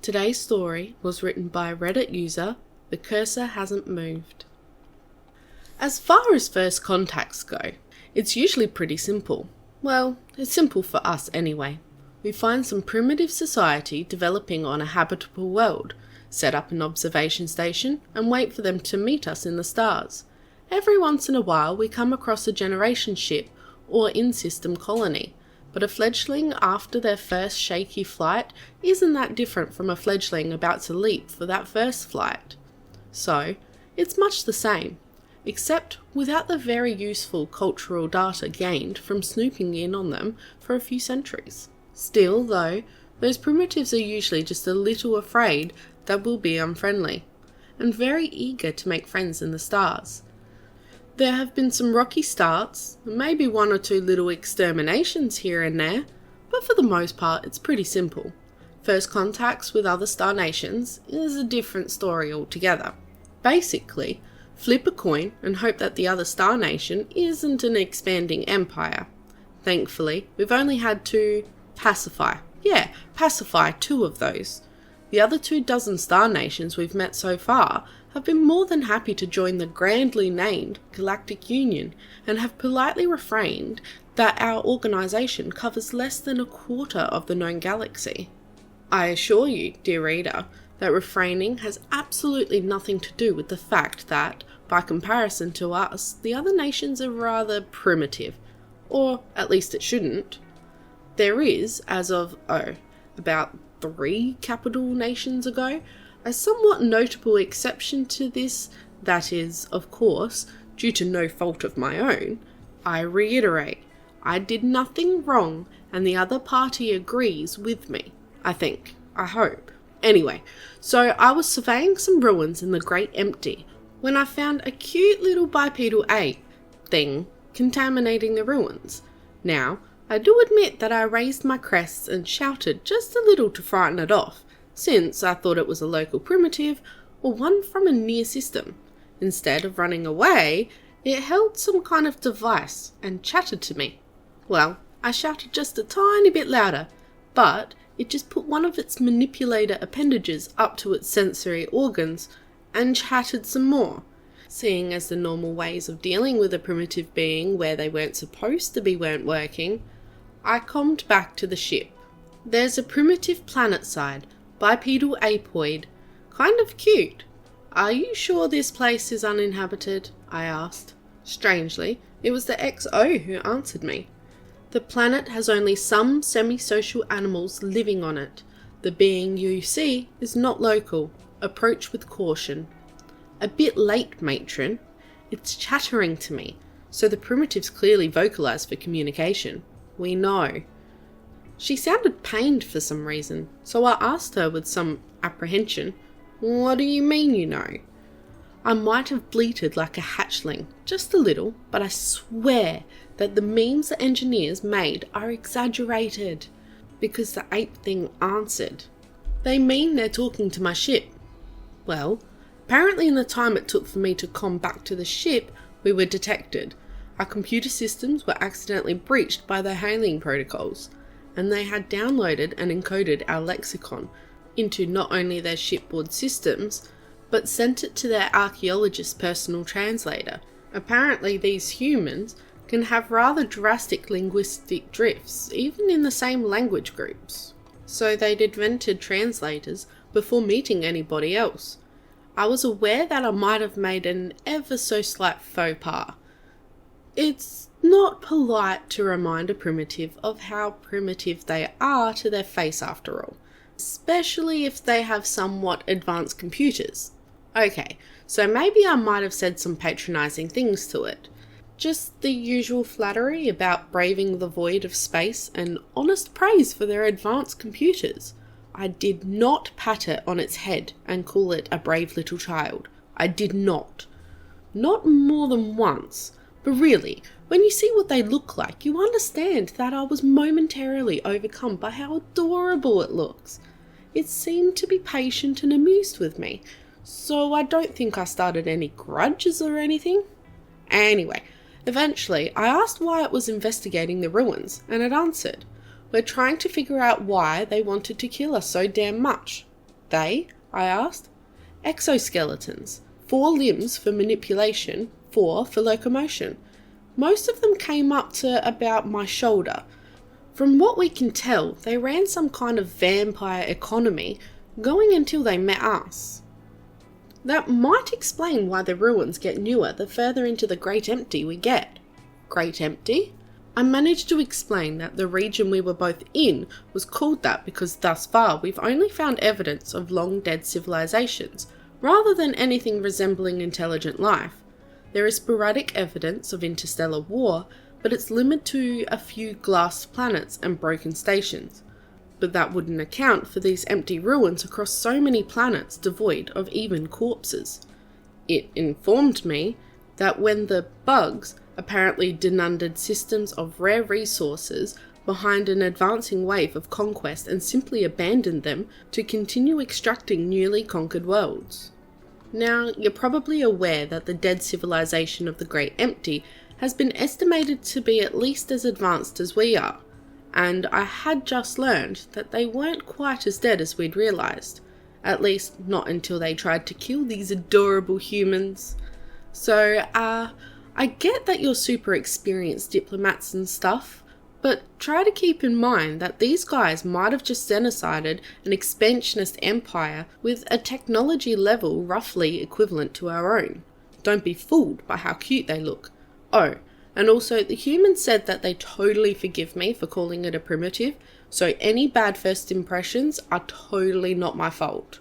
Today's story was written by Reddit user TheCurserHasntMoved. As far as first contacts go, it's usually pretty simple. Well, it's simple for us anyway. We find some primitive society developing on a habitable world, set up an observation station, and wait for them to meet us in the stars. Every once in a while we come across a generation ship or in-system colony, but a fledgling after their first shaky flight isn't that different from a fledgling about to leap for that first flight. So, it's much the same, except without the very useful cultural data gained from snooping in on them for a few centuries. Still, though, those primitives are usually just a little afraid that we'll be unfriendly, and very eager to make friends in the stars. There have been some rocky starts, maybe one or two little exterminations here and there, but for the most part it's pretty simple. First contacts with other star nations is a different story altogether. Basically, flip a coin and hope that the other star nation isn't an expanding empire. Thankfully, we've only had to pacify two of those. The other 24 star nations we've met so far have been more than happy to join the grandly named Galactic Union and have politely refrained that our organisation covers less than a quarter of the known galaxy. I assure you, dear reader, that refraining has absolutely nothing to do with the fact that, by comparison to us, the other nations are rather primitive, or at least it shouldn't. There is, as of, about 3 capital nations ago, a somewhat notable exception to this that is, of course, due to no fault of my own. I reiterate, I did nothing wrong and the other party agrees with me. I hope. Anyway, so I was surveying some ruins in the Great Empty when I found a cute little bipedal ape thing contaminating the ruins. Now, I do admit that I raised my crests and shouted just a little to frighten it off, since I thought it was a local primitive or one from a near system. Instead of running away, it held some kind of device and chatted to me. Well, I shouted just a tiny bit louder, but it just put one of its manipulator appendages up to its sensory organs and chatted some more. Seeing as the normal ways of dealing with a primitive being where they weren't supposed to be weren't working, I calmed back to the ship. There's a primitive planet-side, bipedal apoid, kind of cute. Are you sure this place is uninhabited? I asked. Strangely, it was the XO who answered me. The planet has only some semi-social animals living on it. The being you see is not local. Approach with caution. A bit late, matron. It's chattering to me, so the primitives clearly vocalise for communication. We know. She sounded pained for some reason, so I asked her with some apprehension, "What do you mean you know?" I might have bleated like a hatchling, just a little, but I swear that the memes the engineers made are exaggerated, because the ape thing answered. They mean they're talking to my ship. Well, apparently in the time it took for me to come back to the ship, we were detected. Our computer systems were accidentally breached by their hailing protocols, and they had downloaded and encoded our lexicon into not only their shipboard systems, but sent it to their archaeologist's personal translator. Apparently these humans can have rather drastic linguistic drifts, even in the same language groups. So they'd invented translators before meeting anybody else. I was aware that I might have made an ever so slight faux pas. It's not polite to remind a primitive of how primitive they are to their face after all, especially if they have somewhat advanced computers. Okay, so maybe I might have said some patronising things to it. Just the usual flattery about braving the void of space and honest praise for their advanced computers. I did not pat it on its head and call it a brave little child. I did not. Not more than once. But really, when you see what they look like, you understand that I was momentarily overcome by how adorable it looks. It seemed to be patient and amused with me, so I don't think I started any grudges or anything. Anyway, eventually I asked why it was investigating the ruins, and it answered, "We're trying to figure out why they wanted to kill us so damn much." They? I asked. Exoskeletons. 4 limbs for manipulation, 4 for locomotion. Most of them came up to about my shoulder. From what we can tell, they ran some kind of vampire economy, going until they met us. That might explain why the ruins get newer the further into the Great Empty we get. Great Empty? I managed to explain that the region we were both in was called that because thus far we've only found evidence of long-dead civilizations, rather than anything resembling intelligent life. There is sporadic evidence of interstellar war, but it's limited to a few glassed planets and broken stations. But that wouldn't account for these empty ruins across so many planets devoid of even corpses. It informed me that when the bugs apparently denuded systems of rare resources behind an advancing wave of conquest and simply abandoned them to continue extracting newly conquered worlds. Now, you're probably aware that the dead civilization of the Great Empty has been estimated to be at least as advanced as we are, and I had just learned that they weren't quite as dead as we'd realised, at least not until they tried to kill these adorable humans. So, I get that you're super experienced diplomats and stuff, but try to keep in mind that these guys might have just genocided an expansionist empire with a technology level roughly equivalent to our own. Don't be fooled by how cute they look. Oh, and also the humans said that they totally forgive me for calling it a primitive, so any bad first impressions are totally not my fault.